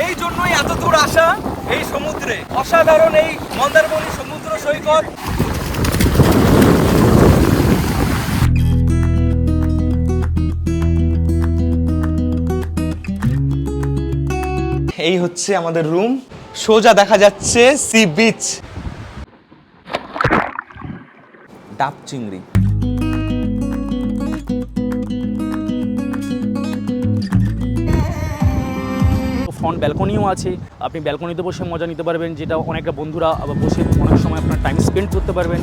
এই জন্যই এত দূর আসা এই সমুদ্রে। অসাধারণ এই মন্দারমণি সমুদ্র সৈকত। এই হচ্ছে আমাদের রুম, সোজা দেখা যাচ্ছে সি বিচ। ডাব চিংড়ি। ফ্রন্ট ব্যালকনিও আছে, আপনি ব্যালকনিতে বসে মজা নিতে পারবেন, যেটা অনেকটা বন্ধুরা আবার বসে অনেক সময় আপনার টাইম স্পেন্ড করতে পারবেন।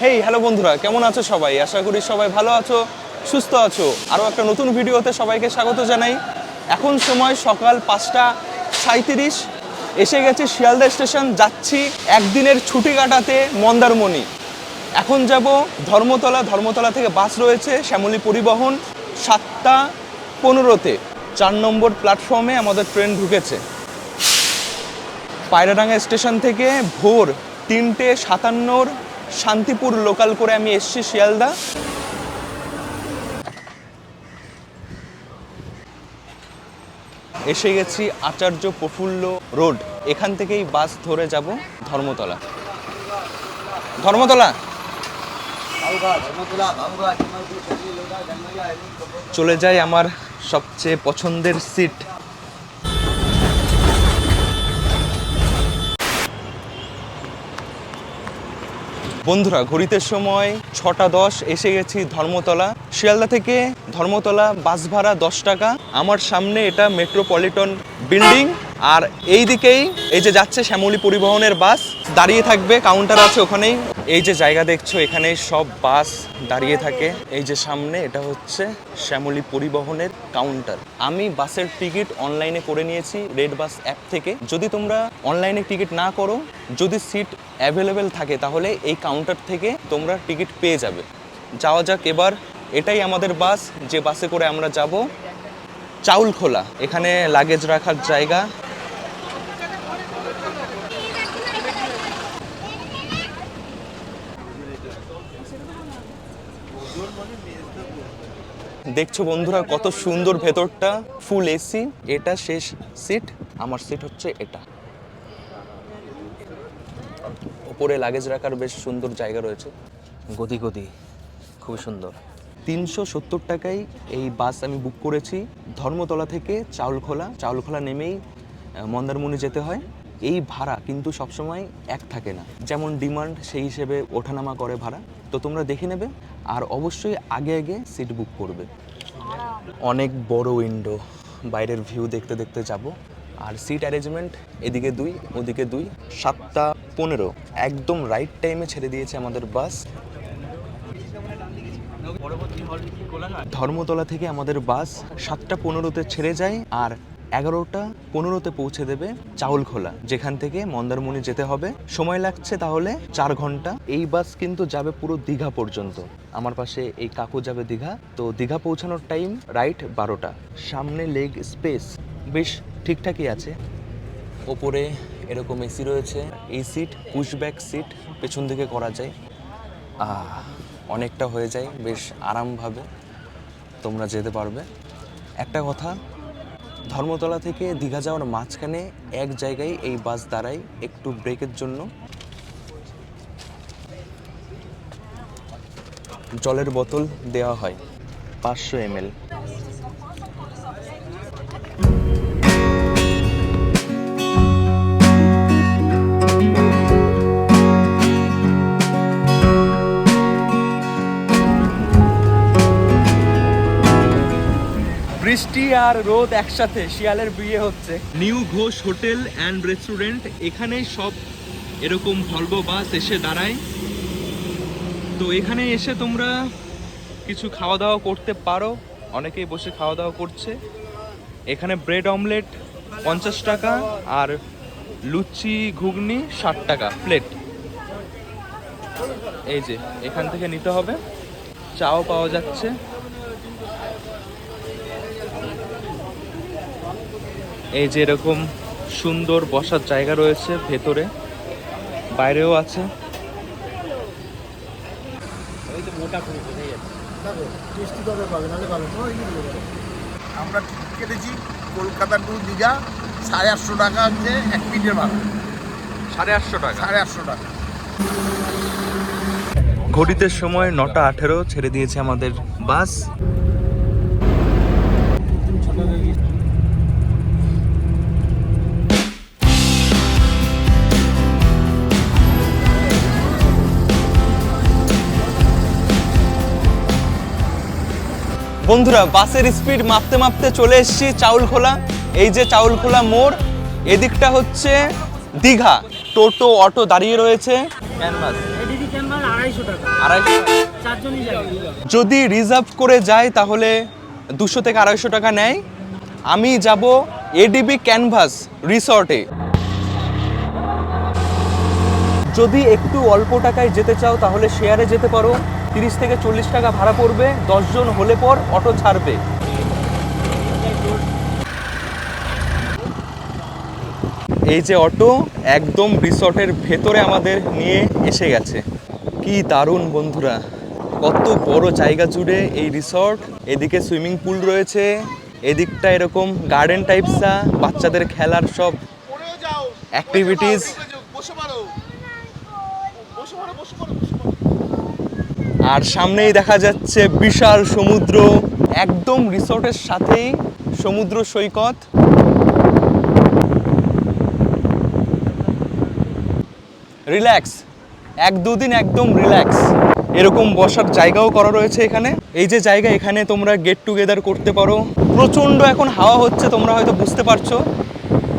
হেই হ্যালো বন্ধুরা, কেমন আছো সবাই? আশা করি সবাই ভালো আছো, সুস্থ আছো। আরও একটা নতুন ভিডিওতে সবাইকে স্বাগত জানাই। এখন সময় সকাল 5:37। এসে গেছি শিয়ালদা স্টেশন, যাচ্ছি একদিনের ছুটি কাটাতে মন্দারমণি। এখন যাব ধর্মতলা। ধর্মতলা থেকে বাস রয়েছে শ্যামলী পরিবহন 7:15-তে। 4 নম্বর প্ল্যাটফর্মে আমাদের ট্রেন ঢুকেছে। পায়রাডাঙ্গা স্টেশন থেকে ভোর 3:57 শান্তিপুর লোকাল করে আমি এসছি শিয়ালদা। এসে গেছি আচার্য প্রফুল্ল রোড। এখান থেকেই বাস ধরে যাব ধর্মতলা। ধর্মতলা চলে যাই আমার সবচেয়ে পছন্দের সিট। বন্ধুরা, ঘড়িতে সময় 6:10, এসে গেছি ধর্মতলা। শিয়ালদা থেকে ধর্মতলা বাস ভাড়া 10 টাকা। আমার সামনে এটা মেট্রোপলিটন বিল্ডিং, আর এই দিকেই এই যে যাচ্ছে শ্যামলী পরিবহনের বাস দাঁড়িয়ে থাকবে, কাউন্টার আছে ওখানেই। এই যে জায়গা দেখছো, এখানে সব বাস দাঁড়িয়ে থাকে। এই যে সামনে এটা হচ্ছে শ্যামলী পরিবহনের কাউন্টার। আমি বাসের টিকিট অনলাইনে করে নিয়েছি রেড বাস অ্যাপ থেকে। যদি তোমরা অনলাইনে টিকিট না করো, যদি সিট অ্যাভেলেবেল থাকে, তাহলে এই কাউন্টার থেকে তোমরা টিকিট পেয়ে যাবে। যাওয়া যাক এবার। এটাই আমাদের বাস, যে বাসে করে আমরা যাব চাউলখোলা। এখানে লাগেজ রাখার জায়গা। দেখছো বন্ধুরা কত সুন্দর ভেতরটা, ফুল এসি। এটা শেষ সিট, আমার সিট হচ্ছে এটা। উপরে লাগেজ রাখার বেশ সুন্দর জায়গা রয়েছে। গদি গদি খুবই সুন্দর। 370 টাকায় এই বাস আমি বুক করেছি ধর্মতলা থেকে চাউলখোলা। চাউলখোলা নেমেই মন্দারমণি যেতে হয়। এই ভাড়া কিন্তু সবসময় এক থাকে না, যেমন ডিমান্ড সেই হিসেবে ওঠানামা করে ভাড়া। তো তোমরা দেখে নেবে, আর অবশ্যই আগে আগে সিট বুক করবে। অনেক বড় উইন্ডো, বাইরের ভিউ দেখতে দেখতে যাব। আর সিট অ্যারেঞ্জমেন্ট এদিকে 2, ওদিকে 2। 7:15 একদম রাইট টাইমে ছেড়ে দিয়েছে আমাদের বাস। ধর্মতলা থেকে আমাদের বাস 7:15-তে ছেড়ে যায়, আর 11:15-তে পৌঁছে দেবে চাউলখোলা, যেখান থেকে মন্দারমণি যেতে হবে। সময় লাগছে তাহলে 4 ঘন্টা। এই বাস কিন্তু যাবে পুরো দীঘা পর্যন্ত। আমার পাশে এই কাকু যাবে দীঘা। তো দীঘা পৌঁছানোর টাইম রাইট 12টা। সামনে লেগ স্পেস বেশ ঠিকঠাকই আছে। ওপরে এরকম এসি রয়েছে। এই সিট পুশব্যাক সিট, পেছন দিকে করা যায়। অনেকটা হয়ে যায়, বেশ আরামভাবে তোমরা যেতে পারবে। একটা কথা, ধর্মতলা থেকে দীঘা যাওয়ার মাঝখানে এক জায়গায় এই বাস দাঁড়ায় একটু ব্রেকের জন্য। জলের বোতল দেওয়া হয় 500 ml। বৃষ্টি আর রোদ একসাথে, শিয়ালের বিয়ে হচ্ছে। New Ghosh hotel and restaurant, এখানে সব এরকম ভলভো বাস এসে দাঁড়ায়। তো এখানে এসে তোমরা কিছু খাওয়া দাওয়া করতে পারো। অনেকেই বসে খাওয়া দাওয়া করছে। এখানে ব্রেড অমলেট 50 টাকা, আর লুচি ঘুগনি 60 টাকা প্লেট। এই যে এখান থেকে নিতে হবে। চাও পাওয়া যাচ্ছে। এই যে এরকম সুন্দর বসার জায়গা রয়েছে ভেতরে, বাইরেও আছে। আমরা টিকিট কেটেছি কলকাতা টু দীঘা, 850 টাকা হচ্ছে এক পিঠের ভাড়া। 850 টাকা। 850 টাকা। ঘড়িতে সময় 9:18 ছেড়ে দিয়েছে আমাদের বাস। বন্ধুরা বাসের স্পিড মাপতে মাপতে চলে এসেছি চাউলখোলা। এই যে চাউলখোলা মোড়, এদিকটা হচ্ছে দীঘা। টোটো অটো দাঁড়িয়ে রয়েছে। ক্যানভাস 250 টাকা। যদি রিজার্ভ করে যায় তাহলে 200 থেকে 250 টাকা নেয়। আমি যাব এডিবি ক্যানভাস রিসর্টে। যদি একটু অল্প টাকায় যেতে চাও তাহলে শেয়ারে যেতে পারো। 30 থেকে 40 টাকা ভাড়া পড়বে, 10 জন হলে পর অটো ছাড়বে। এই যে অটো একদম রিসর্টের ভেতরে আমাদের নিয়ে এসে গেছে। কি দারুণ বন্ধুরা, কত বড় জায়গা জুড়ে এই রিসর্ট। এদিকে সুইমিং পুল রয়েছে, এদিকটা এরকম গার্ডেন টাইপসা, বাচ্চাদের খেলার সব অ্যাক্টিভিটিস। আর সামনেই দেখা যাচ্ছে বিশাল সমুদ্র, একদম রিসর্টের সাথেই সমুদ্র সৈকত। রিল্যাক্স, 1-2 দিন একদম রিল্যাক্স। এরকম বসার জায়গাও করা রয়েছে এখানে। এই যে জায়গা, এখানে তোমরা গেট টুগেদার করতে পারো। প্রচণ্ড এখন হাওয়া হচ্ছে, তোমরা হয়তো বুঝতে পারছো।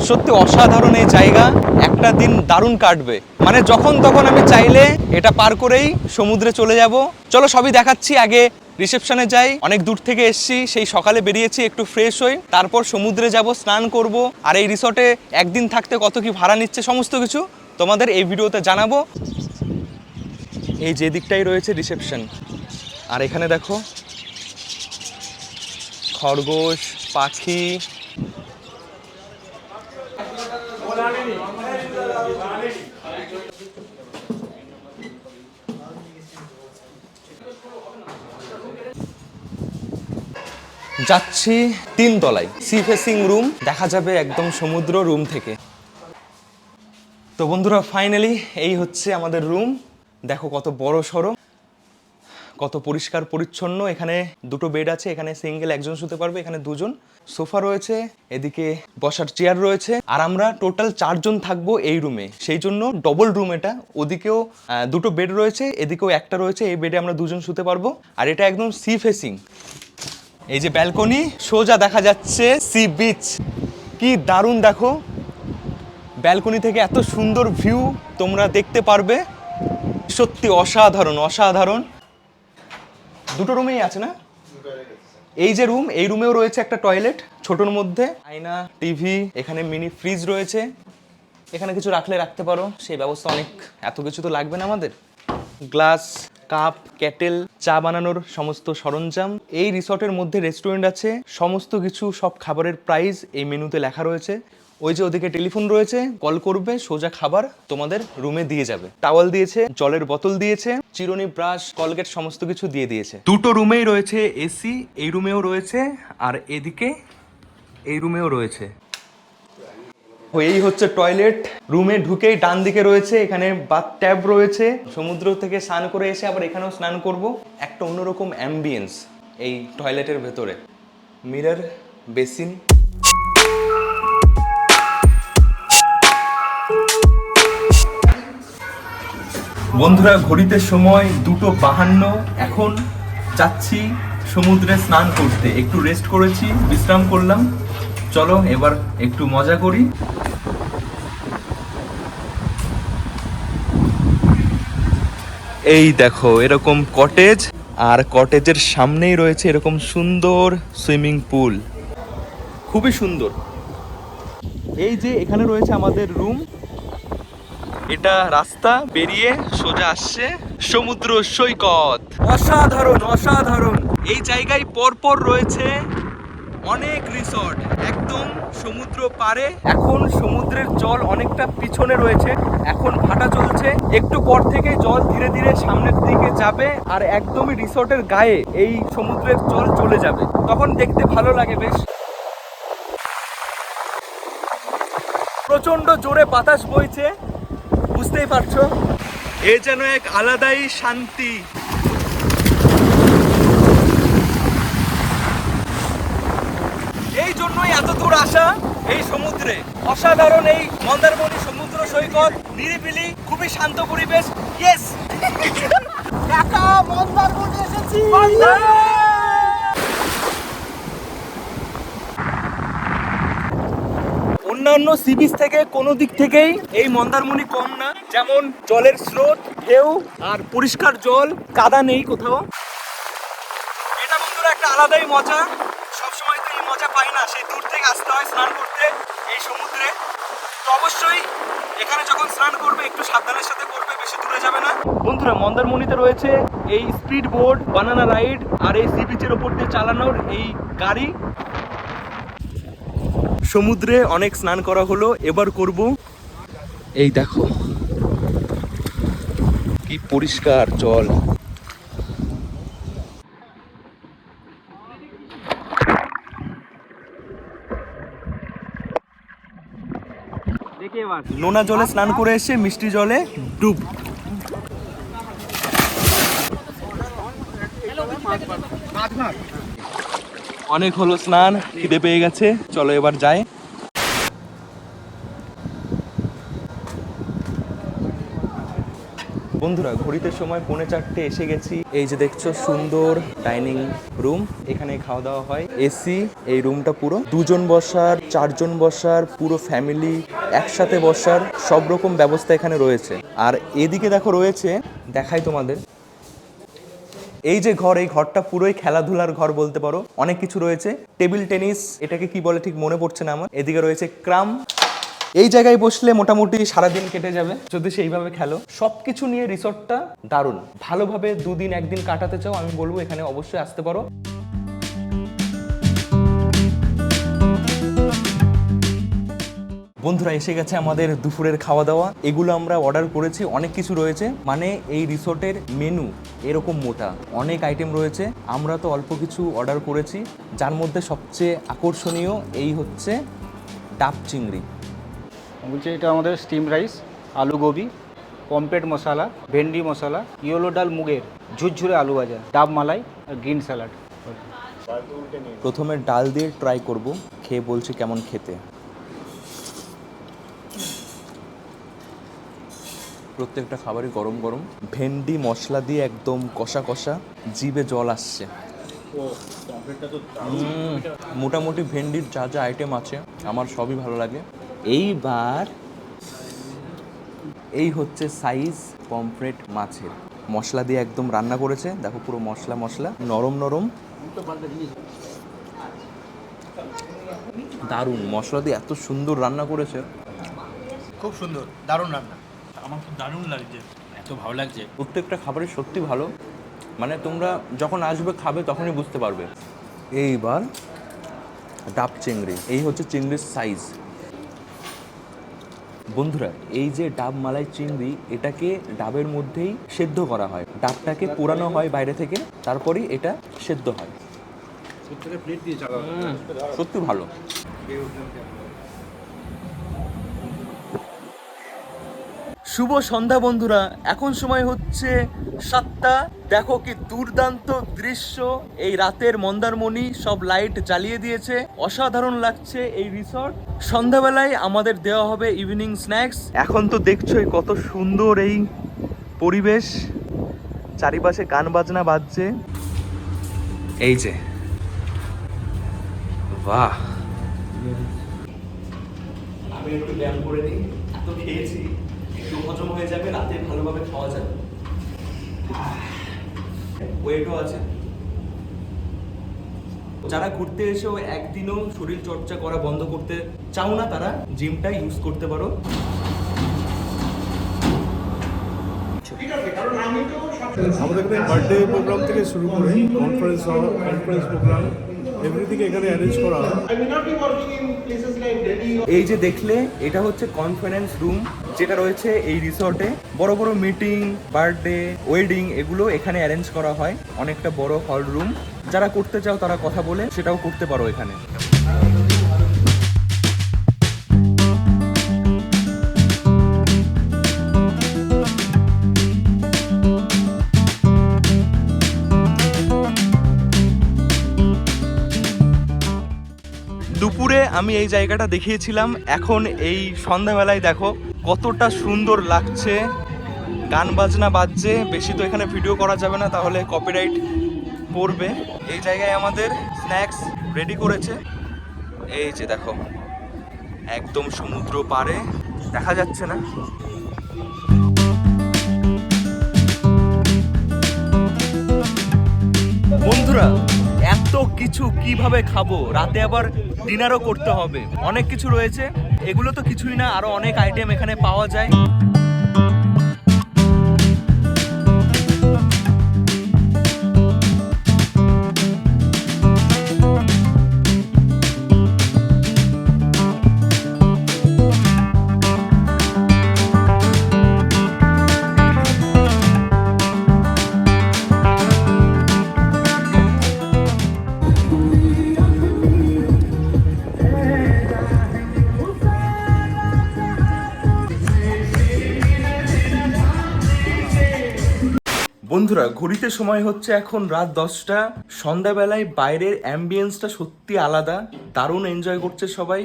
সত্যি অসাধারণ এই জায়গা, একটা দিন দারুণ কাটবে। মানে যখন তখন আমি চাইলে এটা পার করেই সমুদ্রে চলে যাব। চলো সবই দেখাচ্ছি, আগে রিসেপশনে যাই। অনেক দূর থেকে এসেছি, সেই সকালে বেরিয়েছি, একটু ফ্রেশ হই, তারপর সমুদ্রে যাব, স্নান করব। আর এই রিসর্টে একদিন থাকতে কত কি ভাড়া নিচ্ছে সমস্ত কিছু তোমাদের এই ভিডিওতে জানাবো। এই যে দিকটাই রয়েছে রিসেপশন। আর এখানে দেখো খরগোশ, পাখি। যাচ্ছি 3 তলায়, সি ফেসিং রুম, দেখা যাবে একদম সমুদ্র রুম থেকে। তো বন্ধুরা ফাইনালি এই হচ্ছে আমাদের রুম। দেখো কত বড় সড়ো, কত পরিষ্কার পরিচ্ছন্ন। এখানে 2টো বেড আছে, এখানে সিঙ্গেল একজন শুতে পারবে, এখানে 2 জন। সোফা রয়েছে, এদিকে বসার চেয়ার রয়েছে। আর আমরা টোটাল 4 জন থাকবো এই রুমে, সেই জন্য ডবল রুম এটা। ওদিকেও 2টো বেড রয়েছে, এদিকেও একটা রয়েছে, এই বেডে আমরা 2 জন শুতে পারবো। আর এটা একদম সি ফেসিং। এই যে ব্যালকনি, সোজা দেখা যাচ্ছে সি বিচ। কি দারুণ দেখো, ব্যালকনি থেকে এত সুন্দর ভিউ তোমরা দেখতে পারবে। সত্যি অসাধারণ অসাধারণ। 2টো রুমেই আছে না? এই যে রুম, এই রুমেও রয়েছে একটা টয়লেট ছোটর মধ্যে, আয়না, টিভি, এখানে মিনি ফ্রিজ রয়েছে। এখানে কিছু রাখলে রাখতে পারো, সেই ব্যবস্থা অনেক, এত কিছু তো লাগবে না আমাদের। গ্লাস, কাপ, কেটেল, চা বানানোর সমস্ত সরঞ্জাম। এই রিসর্টের মধ্যে রেস্টুরেন্ট আছে, সমস্ত কিছু, সব খাবারের প্রাইস এই মেনুতে লেখা রয়েছে। ওই যে ওদিকে টেলিফোন রয়েছে, কল করবে, সোজা খাবার তোমাদের রুমে দিয়ে যাবে। টাওয়াল দিয়েছে, জলের বোতল দিয়েছে, চিরুনি, ব্রাশ, কলগেট সমস্ত কিছু দিয়ে দিয়েছে। 2টো রুমেই রয়েছে এসি, এই রুমেও রয়েছে আর এদিকে এই রুমেও রয়েছে। এই হচ্ছে টয়লেট। রুমে ঢুকেই ডান দিকে রয়েছে, এখানে বাথ ট্যাব রয়েছে। সমুদ্র থেকে স্নান করে এসে আবার এখানেও স্নান করব। একটা অন্যরকম অ্যাম্বিয়েন্স এই টয়লেটের ভেতরে। Mirror, basin. বন্ধুরা ঘড়িতে সময় 2:52। এখন যাচ্ছি সমুদ্রে স্নান করতে। একটু রেস্ট করেছি, বিশ্রাম করলাম। চলো এবার একটু মজা করি। এই দেখো এরকম কটেজ, আর কটেজের সামনেই রয়েছে এরকম সুন্দর সুইমিং পুল, খুবই সুন্দর। এই যে এখানে রয়েছে আমাদের রুম, এটা রাস্তা বেরিয়ে সোজা আসছে সমুদ্র সৈকত। অসাধারণ অসাধারণ। এই জায়গায় পরপর রয়েছে অনেক রিসর্ট, একদম সমুদ্র পারে। এখন সমুদ্রের জল অনেকটা পিছনে রয়েছে, এখন ভাটা চলছে, একটু পর থেকে জল ধীরে ধীরে সামনের দিকে যাবে আর একদমই রিসর্টের গায়ে এই সমুদ্রের জল চলে যাবে, তখন দেখতে ভালো লাগে বেশ। প্রচন্ড জোরে বাতাস বইছে, বুঝতেই পারছো, এ যেন এক আলাদাই শান্তি। এই জন্যই এত দূর আসা এই সমুদ্রে। অসাধারণ এই মন্দারমণি সমুদ্র সৈকত, নিরিবিলি, খুবই শান্ত পরিবেশ। ইয়েস, একা মন্দারমণি এসেছি। অন্যান্য সি বিচ থেকে কোনো দিক থেকেই এই মন্দারমণি কম না, যেমন জলের স্রোত, ঢেউ আর পরিষ্কার জল, কাদা নেই কোথাও। এটা বন্ধুরা একটা আলাদাই মজা, সবসময় তো এই মজা পাই না, সেই দূর থেকে আসতে হয় স্নান করতে এই সমুদ্রে। তো অবশ্যই এখানে যখন স্নান করবে একটু সাবধানের সাথে করবে, বেশি দূরে যাবে না। বন্ধুরা, মন্দারমণিতে রয়েছে এই স্পিড বোট, বানানা রাইড আর এই সি বিচের ওপর দিয়ে চালানোর এই গাড়ি। সমুদ্রে অনেক স্নান করা হলো, এবার করব এই দেখো কি পরিষ্কার জল। নোনা জলে স্নান করে এসে মিষ্টি জলে ডুব। অনেক হলো স্নান, খিদে পেয়ে গেছে, চলো এবার যাই। বন্ধুরা, ঘড়িতে সময় 3:45 এসে গেছি। এই যে দেখছো সুন্দর ডাইনিং রুম, এখানে খাওয়া দাওয়া হয়। এসি, এই রুমটা পুরো 2 জন বসার, 4 জন বসার, পুরো ফ্যামিলি একসাথে বসার সব রকম ব্যবস্থা এখানে রয়েছে। আর এদিকে দেখো রয়েছে, দেখাই তোমাদের, এই যে ঘর, এই ঘরটা পুরোই খেলাধুলার ঘর বলতে পারো। অনেক কিছু রয়েছে, টেবিল টেনিস, এটাকে কি বলে ঠিক মনে পড়ছে না আমার। এদিকে রয়েছে ক্রাম। এই জায়গায় বসলে মোটামুটি সারাদিন কেটে যাবে যদি সেইভাবে খেলো। সবকিছু নিয়ে রিসর্টটা দারুণ। ভালোভাবে 2 দিন 1 দিন কাটাতে চাও, আমি বলবো এখানে অবশ্যই আসতে পারো। বন্ধুরা, এসে গেছে আমাদের দুপুরের খাওয়া দাওয়া। এগুলো আমরা অর্ডার করেছি, অনেক কিছু রয়েছে, মানে এই রিসোর্টের মেনু এরকম মোটা, অনেক আইটেম রয়েছে। আমরা তো অল্প কিছু অর্ডার করেছি, যার মধ্যে সবচেয়ে আকর্ষণীয় এই হচ্ছে ডাব চিংড়ি। বলছি এটা আমাদের স্টিম রাইস, আলু গোবি, পমপেট মশলা, ভেন্ডি মশলা, ইয়েলো ডাল মুগের, ঝুরঝুরে আলু ভাজা, ডাব মালাই আর গ্রিন স্যালাড। প্রথমে ডাল দিয়ে ট্রাই করব, খেয়ে বলছি কেমন খেতে। প্রত্যেকটা খাবারই গরম গরম, ভেন্ডি মশলা দিয়ে একদম কষা কষা, জিভে জল আসছে। মোটামুটি ভেন্ডির যা যা আইটেম আছে আমার সবই ভালো লাগে। এইবার এই হচ্ছে সাইজ পমফ্রেট মাছের, মশলা দিয়ে একদম রান্না করেছে, দেখো পুরো মশলা মশলা, নরম নরম, দারুণ। মশলা দিয়ে এত সুন্দর রান্না করেছে, খুব সুন্দর, দারুণ রান্না। আমার খুব দারুণ লাগছে, এত ভালো লাগছে। প্রত্যেকটা খাবারই সত্যি ভালো, মানে তোমরা যখন আসবে খাবে তখনই বুঝতে পারবে। এইবার ডাব চিংড়ি, এই হচ্ছে চিংড়ির সাইজ। বন্ধুরা, এই যে ডাব মালাই চিংড়ি, এটাকে ডাবের মধ্যেই সেদ্ধ করা হয়, ডাবটাকে পোড়ানো হয় বাইরে থেকে, তারপরেই এটা সেদ্ধ হয়। সত্যি ভালো। শুভ সন্ধ্যা বন্ধুরা, এখন সময় হচ্ছে 7টা। দেখো কি দুর্দান্ত দৃশ্য, এই রাতের মন্দারমণি সব লাইট জ্বালিয়ে দিয়েছে, অসাধারণ লাগছে এই রিসর্ট। সন্ধ্যাবেলায় আমাদের দেওয়া হবে ইভিনিং স্ন্যাক্স। এখন তো দেখছোই কত সুন্দর এই পরিবেশ, চারিপাশে গান বাজনা বাজছে। এই যে বাহ, আমি একটু ব্যায়াম করে নিই, এত খেয়েছি একটু হজম হয়ে যাবে, রাতে ভালোভাবে খাওয়া যাবে। ওয়েটও আছে। যারা ঘুরতে এসেও একদিনও শরীর চর্চা করা বন্ধ করতে চাও না, তারা জিমটা ইউজ করতে পারো। আমাদের এখানে বার্থডে প্রোগ্রাম থেকে শুরু করে কনফারেন্স প্রোগ্রাম, এভরিথিং এখানে অ্যারেঞ্জ করা হয়। এই যে দেখলে এটা হচ্ছে কনফারেন্স রুম যেটা রয়েছে এই রিসর্টে। বড় বড় মিটিং, বার্থডে, ওয়েডিং এগুলো এখানে অ্যারেঞ্জ করা হয়। অনেকটা বড় হল রুম, যারা করতে চাও তারা কথা বলে সেটাও করতে পারো এখানে। দুপুরে আমি এই জায়গাটা দেখিয়েছিলাম, এখন এই সন্ধ্যাবেলায় দেখো কতটা সুন্দর লাগছে। গান বাজনা বাজছে, বেশি তো এখানে ভিডিও করা যাবে না, তাহলে কপিরাইট পড়বে। এই জায়গায় আমাদের স্ন্যাক্স রেডি করেছে, এই যে দেখো একদম সমুদ্র পাড়ে, দেখা যাচ্ছে না। বন্ধুরা এত কিছু কিভাবে খাবো, রাতে আবার ডিনারও করতে হবে, অনেক কিছু রয়েছে। এগুলো তো কিছুই না, আরো অনেক আইটেম এখানে পাওয়া যায়। বন্ধুরা ঘড়িতে সময় হচ্ছে এখন রাত 10টা। সন্ধ্যাবেলায় বাইরের অ্যাম্বিয়েন্সটা সত্যি আলাদা, দারুণ এনজয় করছে সবাই,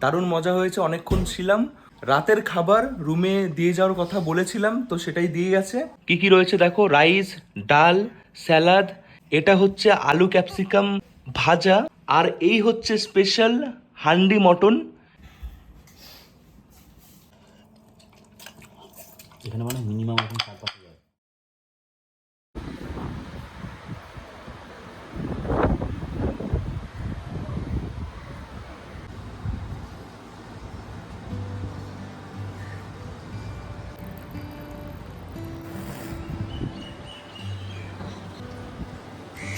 দারুণ মজা হয়েছে, অনেকক্ষণ ছিলাম। রাতের খাবার রুমে দিয়ে যাওয়ার কথা বলেছিলাম, তো সেটাই দিয়ে গেছে। কি কি রয়েছে দেখো, রাইস, ডাল, স্যালাড, এটা হচ্ছে আলু ক্যাপসিকাম ভাজা, আর এই হচ্ছে স্পেশাল হান্ডি মটন। এখানে মানে মিনিমাম এখন 4-5 হাজার।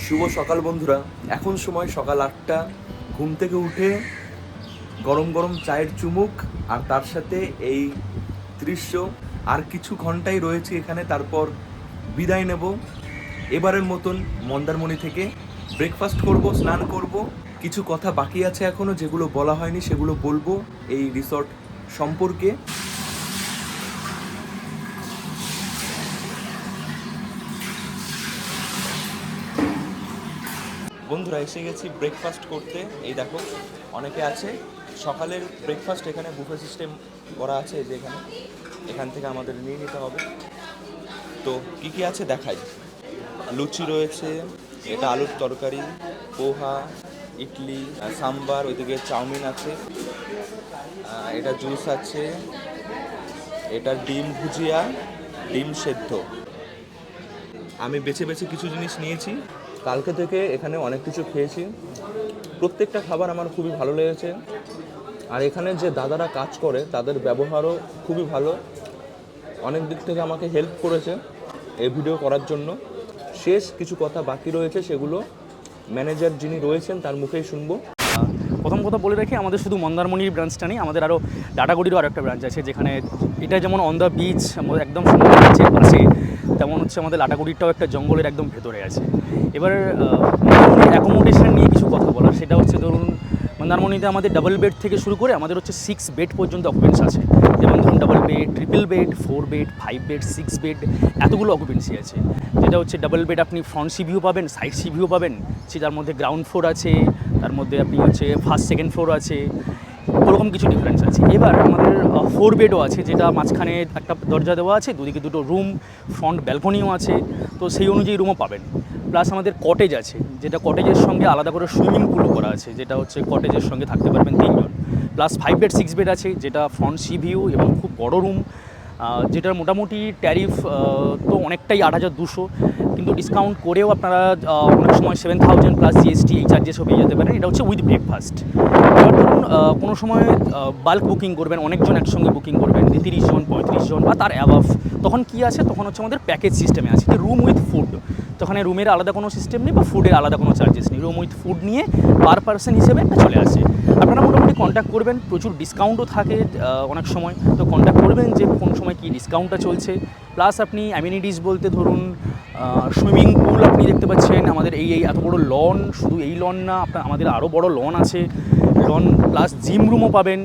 শুভ সকাল বন্ধুরা, এখন সময় সকাল 8টা। ঘুম থেকে উঠে গরম গরম চায়ের চুমুক আর তার সাথে এই দৃশ্য। আর কিছু ঘন্টাই রয়েছে এখানে, তারপর বিদায় নেব এবারের মতন মন্দারমণি থেকে। ব্রেকফাস্ট করব, স্নান করব, কিছু কথা বাকি আছে এখনো যেগুলো বলা হয়নি, সেগুলো বলবো এই রিসর্ট সম্পর্কে। বন্ধুরা এসে গেছি ব্রেকফাস্ট করতে। এই দেখো অনেকে আছে, সকালের ব্রেকফাস্ট এখানে বুফে সিস্টেম করা আছে, এই যে এখান থেকে আমাদের নিয়ে নিতে হবে। তো কি কি আছে দেখাই। লুচি রয়েছে, এটা আলুর তরকারি, পোহা, ইডলি, সাম্বার, ওইদিকে চাউমিন আছে, এটা জুস আছে, এটা ডিম ভুজিয়া, ডিম সেদ্ধ। আমি বেছে বেছে কিছু জিনিস নিয়েছি, কালকে থেকে এখানে অনেক কিছু খেয়েছি। প্রত্যেকটা খাবার আমার খুবই ভালো লেগেছে। আর এখানে যে দাদারা কাজ করে তাদের ব্যবহারও খুবই ভালো, অনেক দিক থেকে আমাকে হেল্প করেছে এই ভিডিও করার জন্য। শেষ কিছু কথা বাকি রয়েছে, সেগুলো ম্যানেজার যিনি রয়েছেন তার মুখেই শুনবো। প্রথম কথা বলে রাখি, আমাদের শুধু মন্দারমণির ব্রাঞ্চটা নেই, আমাদের আরও ডাটাগুড়িরও আরও একটা ব্রাঞ্চ আছে, যেখানে এটা যেমন অন দ্য বিচ একদম সমুদ্র বিচের পাশে, তেমন হচ্ছে আমাদের লাটাগুড়িটাও একটা জঙ্গলের একদম ভেতরে আছে। এবার মন্দারমণির অ্যাকোমোডেশন নিয়ে কিছু কথা বলার, সেটা হচ্ছে ধরুন মন্দারমণিতে আমাদের ডাবল বেড থেকে শুরু করে আমাদের হচ্ছে 6 বেড পর্যন্ত অকুপেন্সি আছে। যেমন ধরুন double bed, triple bed, 4 bed, 5 bed, 6 bed, এতগুলো অকুপেন্সি আছে। যেটা হচ্ছে ডাবল বেড আপনি ফ্রন্ট সি ভিউ পাবেন, সাইড সি ভিউ পাবেন, তার মধ্যে গ্রাউন্ড ফ্লোর আছে, তার মধ্যে আপনি হচ্ছে ফার্স্ট সেকেন্ড ফ্লোর আছে, ওরকম কিছু ডিফারেন্স আছে। এবার আমাদের 4 বেডও আছে, যেটা মাঝখানে একটা দরজা দেওয়া আছে, দুদিকে দুটো রুম, ফ্রন্ট ব্যালকনিও আছে, তো সেই অনুযায়ী রুমও পাবেন। প্লাস আমাদের কটেজ আছে, যেটা কটেজের সঙ্গে আলাদা করে সুইমিং পুলও করা আছে, যেটা হচ্ছে কটেজের সঙ্গে থাকতে পারবেন 3 জন। প্লাস 5 বেড 6 বেড আছে, যেটা ফ্রন্ট সি ভিউ এবং খুব বড় রুম, যেটার মোটামুটি ট্যারিফ তো অনেকটাই 8,200, কিন্তু ডিসকাউন্ট করেও আপনারা অনেক সময় 7,000 প্লাস জিএসটি এই চার্জেসও পেয়ে যেতে পারেন। এটা হচ্ছে উইথ ব্রেকফাস্ট। এবার ধরুন কোনো সময় বাল্ক বুকিং করবেন, অনেকজন একসঙ্গে বুকিং করবেন, 30 জন 35 জন বা তার অ্যাবাভ, তখন কি আছে, তখন হচ্ছে আমাদের প্যাকেজ সিস্টেমে আছে যে রুম উইথ ফুড। তখন রুমের আলাদা কোনো সিস্টেম নেই বা ফুডের আলাদা কোনো চার্জেস নেই, রুম উইথ ফুড নিয়ে পার পার্সন হিসেবে একটা চলে আসে। আপনারা মোটামুটি কন্ট্যাক্ট করবেন, প্রচুর ডিসকাউন্টও থাকে অনেক সময়, তো কন্ট্যাক্ট করবেন যে কোন সময় কী ডিসকাউন্টটা চলছে। প্লাস আপনি অ্যামিনিটিস বলতে ধরুন সুইমিং পুল আপনি দেখতে পাচ্ছেন, আমাদের এই এত বড় লন, শুধু এই লন না, আমাদের আরও বড় লন আছে, লন প্লাস জিম রুমও পাবেন।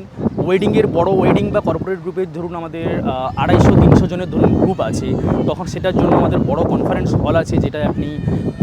ওয়েডিংয়ের বড় ওয়েডিং বা কর্পোরেট গ্রুপের ধরুন আমাদের 250-300 জনের ধরুন গ্রুপ আছে, তখন সেটার জন্য আমাদের বড় কনফারেন্স হল আছে, যেটায় আপনি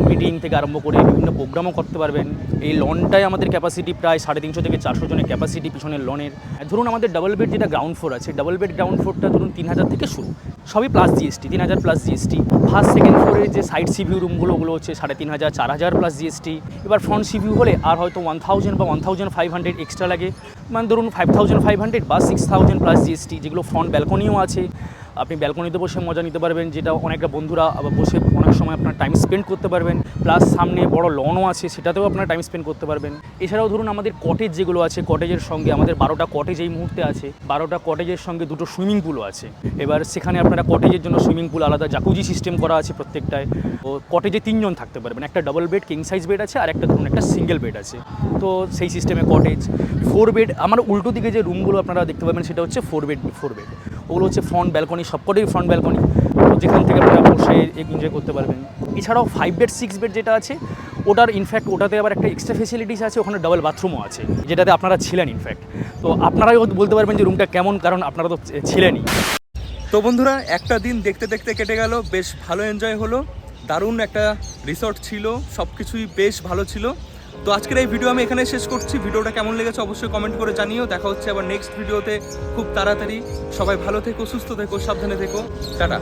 মিটিং থেকে আরম্ভ করে বিভিন্ন প্রোগ্রামও করতে পারবেন। এই লনটায় আমাদের ক্যাপাসিটি প্রায় 350 থেকে 400 জনের ক্যাপাসিটি পিছনের লনের। ধরুন আমাদের ডাবল বেড যেটা গ্রাউন্ড ফ্লোর আছে, ডাবল বেড গ্রাউন্ড ফ্লোরটা ধরুন 3000 থেকে শুরু, সবই plus GST, 3000 plus GST. First second ফ্লোরে যে সাইড সিভিউ রুমগুলো ওগুলো হচ্ছে 3500, 4000 প্লাস জিএসটি। এবার ফ্রন্ট সিভিউ হলে আর হয়তো 1000 বা 1500 এক্সট্রা লাগে, মানে ধরুন 5500 বা 6000 প্লাস জিএসটি, যেগুলো ফ্রন্ট ব্যালকনিও আছে। আপনি ব্যালকনিতে বসে মজা নিতে পারবেন, যেটা অনেকটা বন্ধুরা বসে অনেক সময় আপনার টাইম স্পেন্ড করতে পারবেন। প্লাস সামনে বড় লনও আছে, সেটাতেও আপনার টাইম স্পেন্ড করতে পারবেন। এছাড়াও ধরুন আমাদের কটেজ যেগুলো আছে, কটেজের সঙ্গে আমাদের 12টা কটেজ এই মুহূর্তে আছে, 12টা কটেজের সঙ্গে 2টো সুইমিং পুলও আছে। এবার সেখানে আপনারা কটেজের জন্য সুইমিং পুল আলাদা, জাকুজি সিস্টেম করা আছে প্রত্যেকটায়। তো কটেজে 3 জন থাকতে পারবেন, একটা double bed king size bed আছে, আর একটা ধরুন একটা সিঙ্গেল বেড আছে। তো সেই সিস্টেমে কটেজ 4 বেড। আমার উল্টো দিকে যে রুমগুলো আপনারা দেখতে পাবেন সেটা হচ্ছে 4 বেড। ওগুলো হচ্ছে ফ্রন্ট ব্যালকনি, সবকটাই ফ্রন্ট ব্যালকনি, যেখান থেকে আপনারা বসে এনজয় করতে পারবেন। এছাড়াও 5 বেড 6 বেড যেটা আছে, ওটাতে আবার একটা এক্সট্রা ফেসিলিটিস আছে, ওখানে ডাবল বাথরুমও আছে, যেটাতে আপনারা ছিলেন ইনফ্যাক্ট। তো আপনারাই বলতে পারবেন যে রুমটা কেমন, কারণ আপনারা তো ছিলেনই। তো বন্ধুরা, একটা দিন দেখতে দেখতে কেটে গেল, বেশ ভালো এনজয় হলো, দারুণ একটা রিসর্ট ছিল, সব কিছুই বেশ ভালো ছিল। তো আজকের এই ভিডিও আমি এখানে শেষ করছি। ভিডিওটা কেমন লেগেছে অবশ্যই কমেন্ট করে জানিও। দেখা হচ্ছে আবার নেক্সট ভিডিওতে খুব তাড়াতাড়ি। সবাই ভালো থেকো, সুস্থ থেকো, সাবধানে থেকো, টাটা।